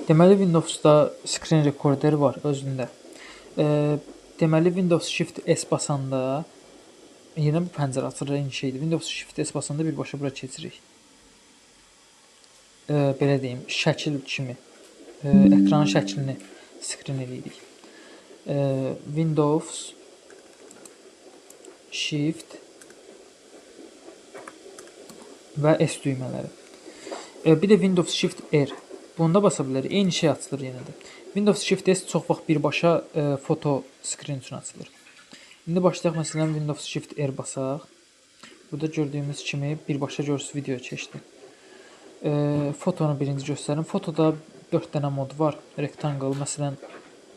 Deməli Windowsda screen recorder var özündə. Deməli Windows Shift S basanda yenə bu pəncərə açılır, eyni şeydir. Windows Shift S basanda birbaşa bura keçirik. Belə deyim, şəkil kimi ekranın şəklini screen eləyirik. Windows Shift və S düymələri. Bir də Windows Shift R. Bunda basa bilərik. Eyni şey açılır yenə də. Windows Shift S çox vaxt birbaşa foto screen üçün açılır. İndi başlayaq məsələn Windows Shift R basaq. Burada gördüyümüz kimi birbaşa görsüz video keçdi. Fotonu birinci göstərim. Fotoda 4 dənə mod var. Rectangle, məsələn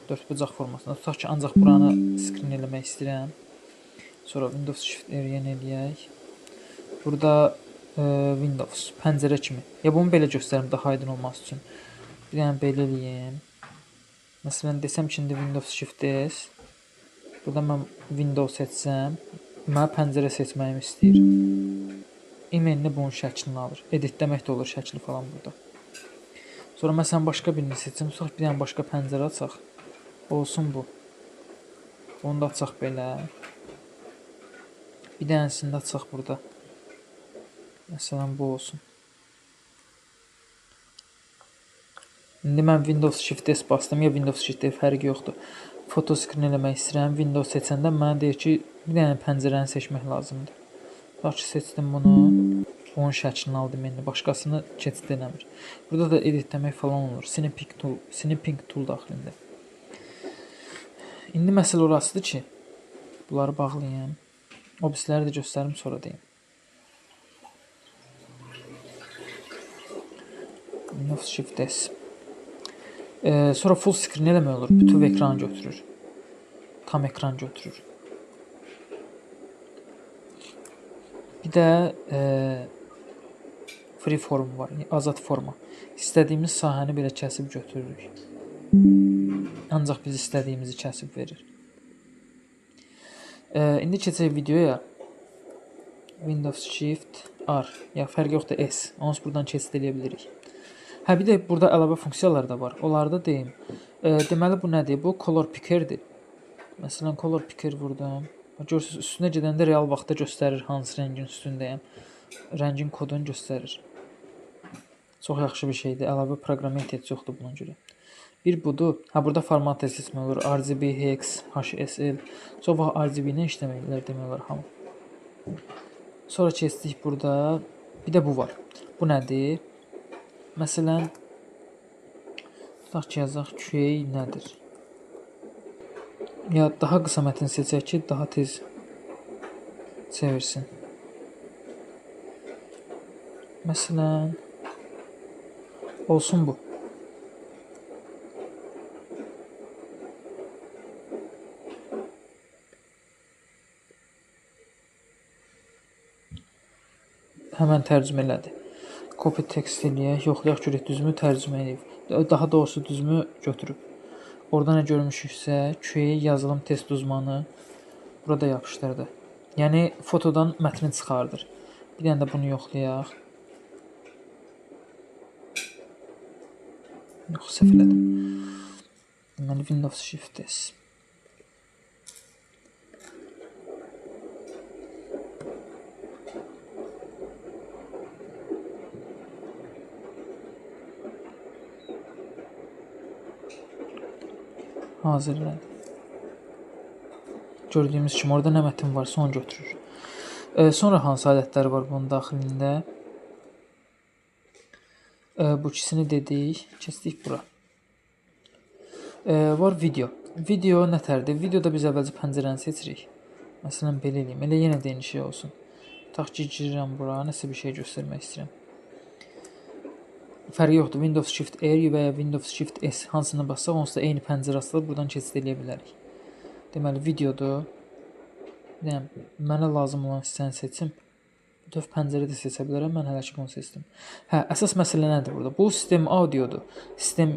4-bucaq formasında. Tutaq ki, ancaq buranı screen eləmək istəyirəm. Sonra Windows Shift R yenə eləyək. Burada Windows pəncərə kimi. Ya bunu belə göstərim daha aydın olması üçün. Bir dənə belə eləyim. Məsələn desəm ki, indi Windows Shift S. Burada mən Windows seçsəm, mənə pəncərə seçməyimi istəyir. İmenli bunun şəklini alır. Editləmək də olur şəkli falan burada. Sonra məsələn başqa birini seçim. Sonra bir dənə başqa pəncərə açaq. Olsun bu. Onu da açaq belə. Bir dənəsini də açaq burada. Məsələn bu olsun. İndi mən Windows Shift S bastım ya Windows Shift S fərqi yoxdur. Foto screen eləmək istəyirəm. Windows seçəndə mənə deyir ki, bir dənə pəncərəni seçmək lazımdır. Tutaq ki, seçdim bunu. Onun şəklini aldım indi. Başqasını keçid eləmir. Burada da editləmək falan olur. Snipping tool daxilində. İndi məsələ orasıdır ki, bunları bağlayayım. O birisləri də göstərim, sonra deyim. Windows Shift S. Sonra full screen eləmək olur. Bütün ekranı götürür. Tam ekran götürür. Bir də free form var. Yəni azad forma. İstədiyimiz sahəni belə kəsib götürürük. Ancaq biz istədiyimizi kəsib verir. İndi keçək videoya. Windows Shift R. Ya fərqi yoxdur S. Onu buradan keçid edə bilirik. Bir də burada əlavə funksiyalar da var. Onlarda deyim. Deməli bu nədir? Bu color pickerdir. Məsələn color picker vurdum. Görürsünüz üstünə gedəndə real vaxtda göstərir hansı rəngin üstündəyəm. Rəngin kodunu göstərir. Çox yaxşı bir şeydir. Əlavə proqram ehtiyac yoxdur buna görə. Bir budur. Burada format seçmək olur. RGB, Hex, HSL. Çox vaxt RGB ilə işləməklər demək olar hamı. Sonra keçdik burada. Bir də bu var. Bu nədir? Məsələn, tutaq ki, yazaq QA nədir? Ya daha qısa mətn seçək ki, daha tez çevirsin. Məsələn, olsun bu. Həmən tərcümə elədi. Copy text eləyək, yoxlayaq görək düzmü tərcümə edib. Daha doğrusu düzmü götürüb. Orada nə görmüşüksə, QA yazılım test uzmanı burada yapışdırdı. Yəni fotodan mətni çıxardır. Bir dənə də bunu yoxlayaq. Yox, səhv elədim. Deməli Windows Shift S. Hazırladı. Gördüyümüz kimi orada nə mətin varsa onu götürür. Sonra hansı alətlər var bunun daxilində? Bu ikisini dedik. Keçdik bura. Var video. Video nətərdir? Videoda biz əvvəlcə pəncərəni seçirik. Məsələn belə eləyim. Elə yenə də eyni şey olsun. Tutaq ki, girirəm bura. Nəsə bir şey göstərmək istəyirəm. Fərqi yoxdur. Windows Shift R və ya Windows Shift S hansını bassaq, onsuz da eyni pəncərə açılır. Buradan keçid eləyə bilərik. Deməli, videodur. Mənə lazım olan hissəni seçim. Bütöv pəncərə də seçə bilərəm. Mən hələ ki bunu seçdim. Əsas məsələ nədir burada? Bu sistem audiodur. Sistem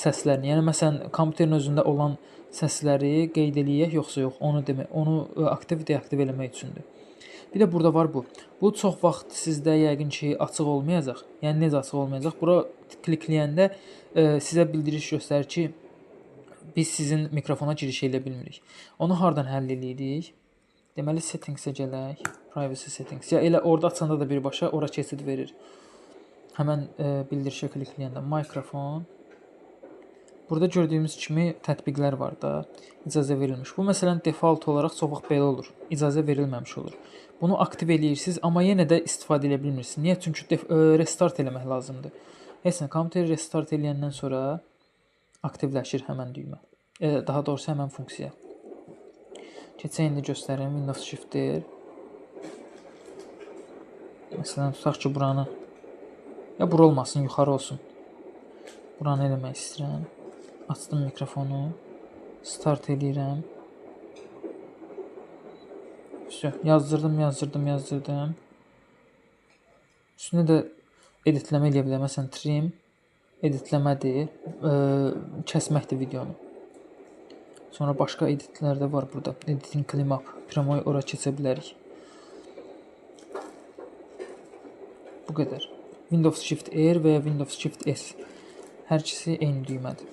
səslərini. Yəni, məsələn, kompüterin özündə olan səsləri qeyd eləyək, yoxsa yox. Onu aktiv deaktiv eləmək üçündür. Bir də burada var bu. Bu çox vaxt sizdə yəqin ki açıq olmayacaq. Yəni necə açıq olmayacaq? Bura klikləyəndə sizə bildiriş göstərir ki, biz sizin mikrofona giriş edə bilmirik. Onu hardan həll edirik? Deməli settings-ə gələk, privacy settings. Ya elə orada açanda da birbaşa ora keçid verir. Həmən bildirişə klikləyəndə mikrofon. Burada gördüyümüz kimi tətbiqlər var da, icazə verilmiş. Bu məsələn default olaraq çox vaxt belə olur. İcazə verilməmiş olur. Bunu aktiv eləyirsiniz, amma yenə də istifadə edə bilmirsiniz. Niyə? Çünki restart eləmək lazımdır. Heç nə, kompüteri restart eləyəndən sonra aktivləşir həmən düymə. Daha doğrusu həmən funksiya. Keçək indi göstərim. Windows Shift R. Məsələn, tutaq ki, buranı ya bura olmasın, yuxarı olsun. Buranı eləmək istəyirəm. Açdım mikrofonu. Start eləyirəm. Yazdırdım. Üstünə də editləmə eləyə bilərəm. Məsələn, trim, editləmədir, kəsməkdir videonu. Sonra başqa editlər də var burada. Editing cleanup. Promoy ora keçə bilərik. Bu qədər. Windows Shift R və ya Windows Shift S. Hər ikisi eyni düymədir.